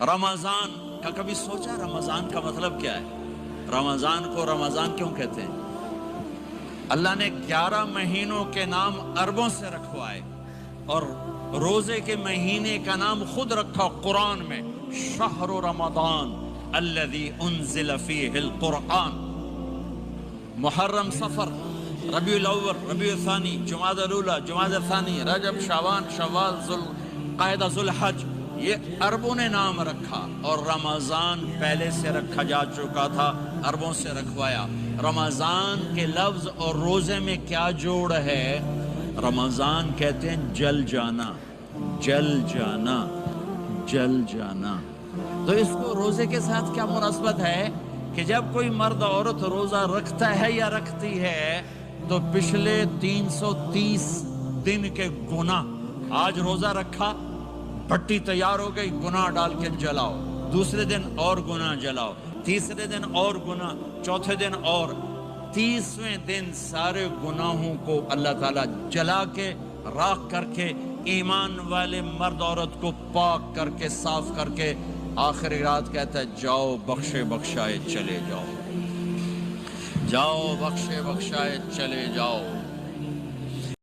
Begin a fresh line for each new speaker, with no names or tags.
رمضان کا کبھی سوچا رمضان کا مطلب کیا ہے؟ رمضان کو رمضان کیوں کہتے ہیں؟ اللہ نے 11 مہینوں کے نام عربوں سے رکھوائے اور روزے کے مہینے کا نام خود رکھا قرآن میں، شہر رمضان الذی انزل فیہ القرآن۔ محرم، صفر، ربیع الاول، ربیع الثانی، جمادی الاولی، جمادی الثانی، رجب، شعبان، شوال، ذوالقعدہ، ذوالحج، یہ عربوں نے نام رکھا، اور رمضان پہلے سے رکھا جا چکا تھا، عربوں سے رکھوایا۔ رمضان کے لفظ اور روزے میں کیا جوڑ ہے؟ رمضان کہتے ہیں جل جانا، جل جانا، جل جانا۔ تو اس کو روزے کے ساتھ کیا مناسبت ہے کہ جب کوئی مرد عورت روزہ رکھتا ہے یا رکھتی ہے تو پچھلے 330 دن کے گناہ، آج روزہ رکھا، بھٹی تیار ہو گئی، گناہ ڈال کے جلاؤ، دوسرے دن اور گناہ جلاؤ، تیسرے دن اور گناہ، چوتھے دن اور، 30ویں دن سارے گناہوں کو اللہ تعالیٰ جلا کے، راکھ کر کے، ایمان والے مرد عورت کو پاک کر کے، صاف کر کے، آخری رات کہتا ہے جاؤ بخشے بخشائے چلے جاؤ، جاؤ بخشے بخشائے چلے جاؤ۔